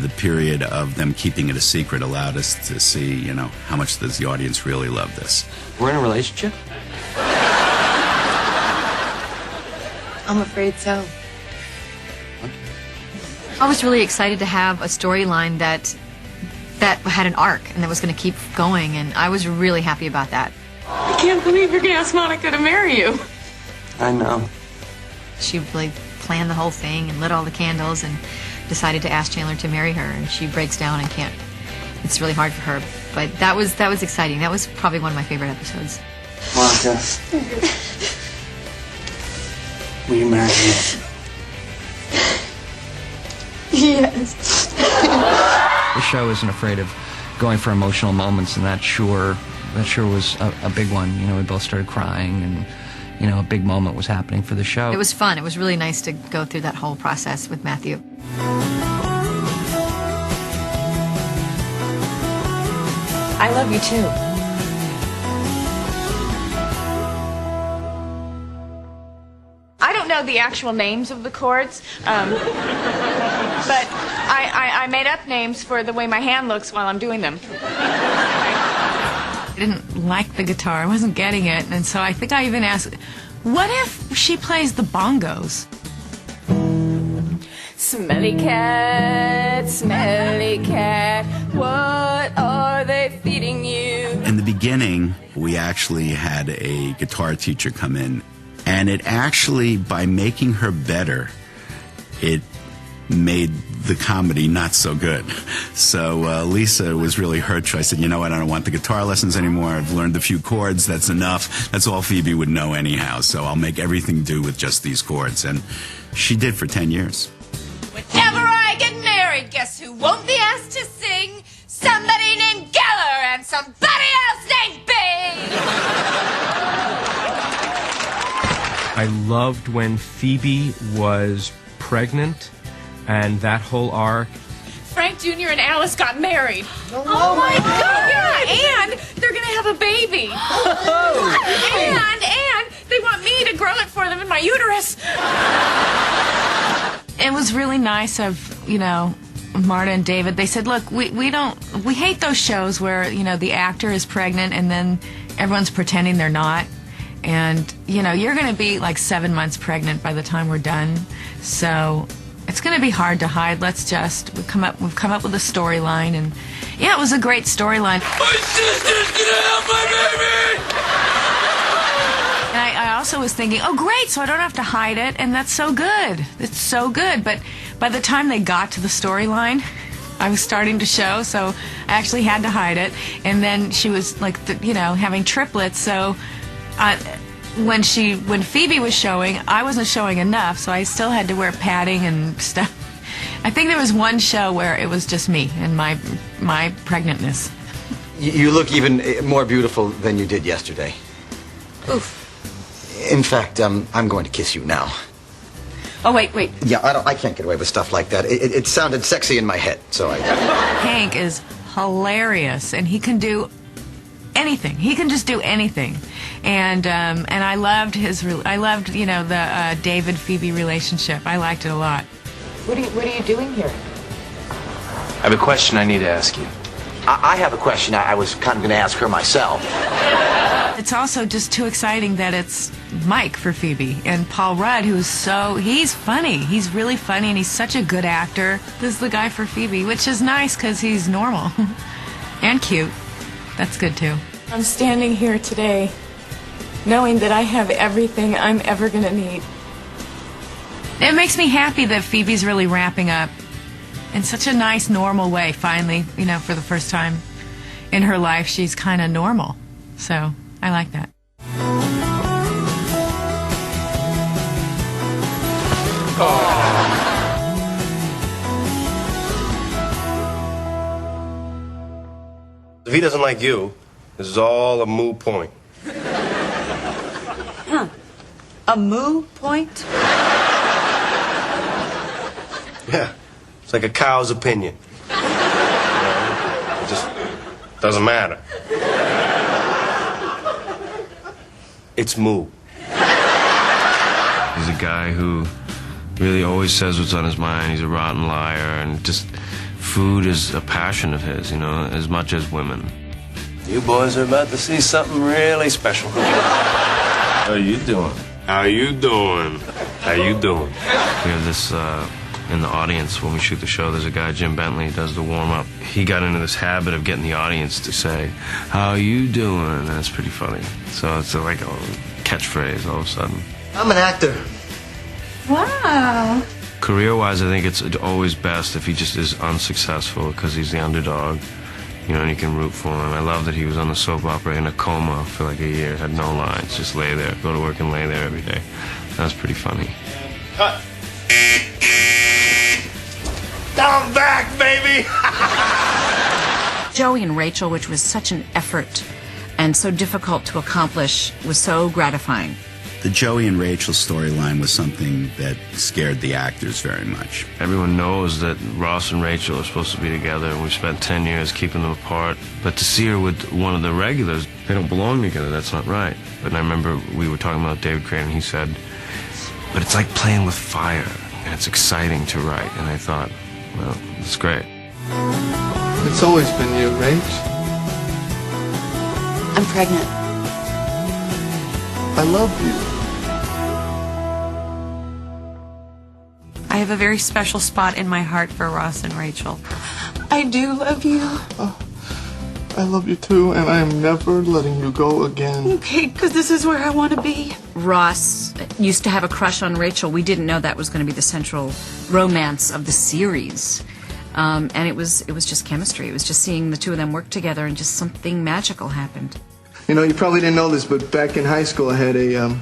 the period of them keeping it a secret allowed us to see, you know, how much does the audience really love this. We're in a relationship? I'm afraid so. I was really excited to have a storyline that had an arc and that was going to keep going, and I was really happy about that. I can't believe you're going to ask Monica to marry you. I know. She really planned the whole thing and lit all the candles and decided to ask Chandler to marry her, and she breaks down and can't. It's really hard for her, but that was exciting. That was probably one of my favorite episodes. Monica, will you marry me? Yes. The show isn't afraid of going for emotional moments, and that sure was a big one. You know, we both started crying, and you know, a big moment was happening for the show. It was fun. It was really nice to go through that whole process with Matthew. I love you too. I don't know the actual names of the chords, but I made up names for the way my hand looks while I'm doing them. I didn't like the guitar. I wasn't getting it, and so I think I even asked, what if she plays the bongos? Smelly cat, what are they feeding you? In the beginning, we actually had a guitar teacher come in, and it actually, by making her better, it made the comedy not so good. So Lisa was really hurt. I said, you know what, I don't want the guitar lessons anymore. I've learned a few chords. That's enough. That's all Phoebe would know anyhow. So I'll make everything do with just these chords. And she did for 10 years. Whenever I get married, guess who won't be asked to sing? Somebody named Geller and somebody else named Bing! I loved when Phoebe was pregnant and that whole arc. Frank Jr. and Alice got married. Oh my God! Yeah, and they're gonna have a baby. And they want me to grow it for them in my uterus. It was really nice of, you know, Marta and David. They said, look, we hate those shows where, you know, the actor is pregnant and then everyone's pretending they're not. And, you know, you're going to be like 7 months pregnant by the time we're done. So it's going to be hard to hide. We've come up with a storyline, and yeah, it was a great storyline. My sister's going to have my baby! And I also was thinking, oh, great, so I don't have to hide it, and that's so good. It's so good. But by the time they got to the storyline, I was starting to show, so I actually had to hide it. And then she was, like, you know, having triplets, so when Phoebe was showing, I wasn't showing enough, so I still had to wear padding and stuff. I think there was one show where it was just me and my pregnantness. You look even more beautiful than you did yesterday. Oof. In fact, I'm going to kiss you now. Oh, wait. Yeah, I can't get away with stuff like that. It sounded sexy in my head, so I... Hank is hilarious, and he can do anything. He can just do anything. And I loved you know, the David Phoebe relationship. I liked it a lot. What are you doing here? I have a question I need to ask you. I have a question I was kind of going to ask her myself. It's also just too exciting that it's Mike for Phoebe and Paul Rudd, he's funny. He's really funny, and he's such a good actor. This is the guy for Phoebe, which is nice because he's normal and cute. That's good too. I'm standing here today knowing that I have everything I'm ever going to need. It makes me happy that Phoebe's really wrapping up in such a nice, normal way, finally, you know, for the first time in her life, she's kind of normal. So, I like that. If he doesn't like you, this is all a moot point. Huh. A moo point? Yeah. It's like a cow's opinion. You know, it just doesn't matter. It's moo. He's a guy who really always says what's on his mind. He's a rotten liar and just food is a passion of his, you know, as much as women. You boys are about to see something really special. How you doing? How you doing? How you doing? We have this in the audience when we shoot the show. There's a guy, Jim Bentley, who does the warm-up. He got into this habit of getting the audience to say, "How you doing?" And that's pretty funny. So it's like a catchphrase all of a sudden. I'm an actor. Wow. Career-wise, I think it's always best if he just is unsuccessful because he's the underdog, you know, and you can root for him. I love that he was on the soap opera in a coma for like a year, had no lines, just lay there, go to work and lay there every day. That was pretty funny. Cut. I'm back, baby! Joey and Rachel, which was such an effort and so difficult to accomplish, was so gratifying. The Joey and Rachel storyline was something that scared the actors very much. Everyone knows that Ross and Rachel are supposed to be together, and we've spent 10 years keeping them apart. But to see her with one of the regulars, they don't belong together, that's not right. But I remember we were talking about David Crane, and he said, but it's like playing with fire, and it's exciting to write. And I thought, well, it's great. It's always been you, Rach. I'm pregnant. I love you. I have a very special spot in my heart for Ross and Rachel. I do love you. I love you too, and I am never letting you go again. Okay, because this is where I want to be. Ross used to have a crush on Rachel. We didn't know that was going to be the central romance of the series. And it was just chemistry. It was just seeing the two of them work together, and just something magical happened. You know, you probably didn't know this, but back in high school I had a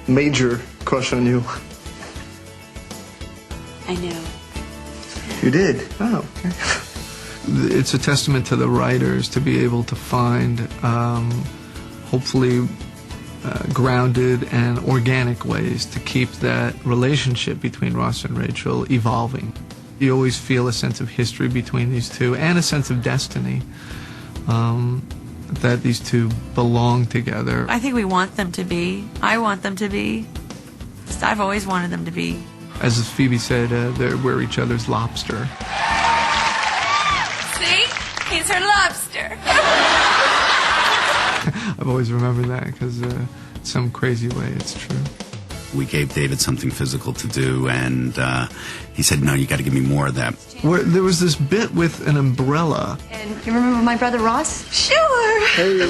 major crush on you. I know. You did? Oh, okay. It's a testament to the writers to be able to find, hopefully, grounded and organic ways to keep that relationship between Ross and Rachel evolving. You always feel a sense of history between these two, and a sense of destiny, that these two belong together. I think we want them to be. I want them to be. I've always wanted them to be. As Phoebe said, we're each other's lobster. See? He's her lobster. I've always remembered that because some crazy way it's true. We gave David something physical to do, and he said, no, you got to give me more of that. There was this bit with an umbrella. And you remember my brother Ross? Sure. Hey.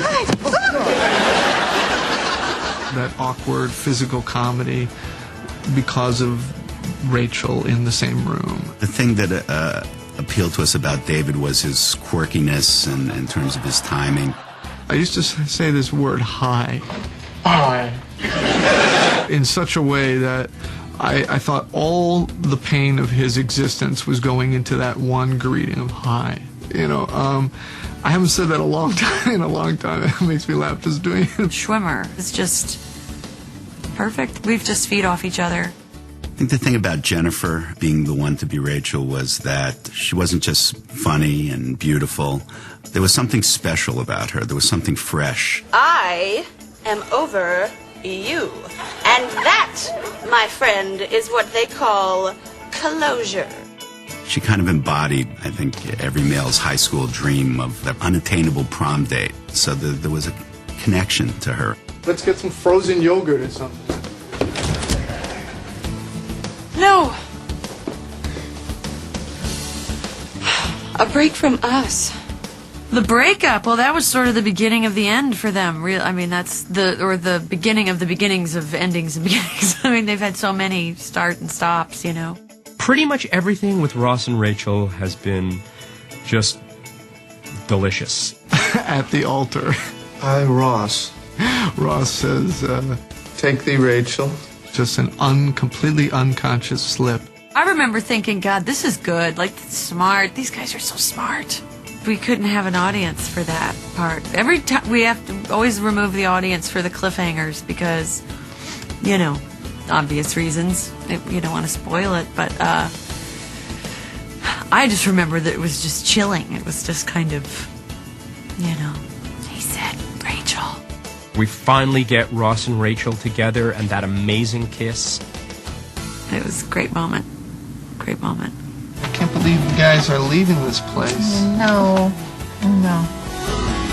That awkward physical comedy because of Rachel in the same room. The thing that appealed to us about David was his quirkiness and in terms of his timing. I used to say this word, hi. Hi. In such a way that I thought all the pain of his existence was going into that one greeting of hi. You know, I haven't said that in a long time. It makes me laugh just doing it. Schwimmer is just perfect. We just feed off each other. I think the thing about Jennifer being the one to be Rachel was that she wasn't just funny and beautiful. There was something special about her. There was something fresh. I am over you. And that, my friend, is what they call closure. She kind of embodied, I think, every male's high school dream of that unattainable prom date. So there was a connection to her. Let's get some frozen yogurt or something. No. A break from us. The breakup, well, that was sort of the beginning of the end for them. I mean, that's the beginning of the beginnings of endings and beginnings. I mean, they've had so many start and stops, you know. Pretty much everything with Ross and Rachel has been just delicious. At the altar. Hi, Ross. Ross says, take thee, Rachel. Just an completely unconscious slip. I remember thinking, God, this is good. Like, smart. These guys are so smart. We couldn't have an audience for that part. Every time we have to always remove the audience for the cliffhangers because, you know, obvious reasons. You don't want to spoil it, but I just remember that it was just chilling. It was just kind of, you know, he said, Rachel. We finally get Ross and Rachel together and that amazing kiss. It was a great moment. Great moment. I can't believe believe you guys are leaving this place. No.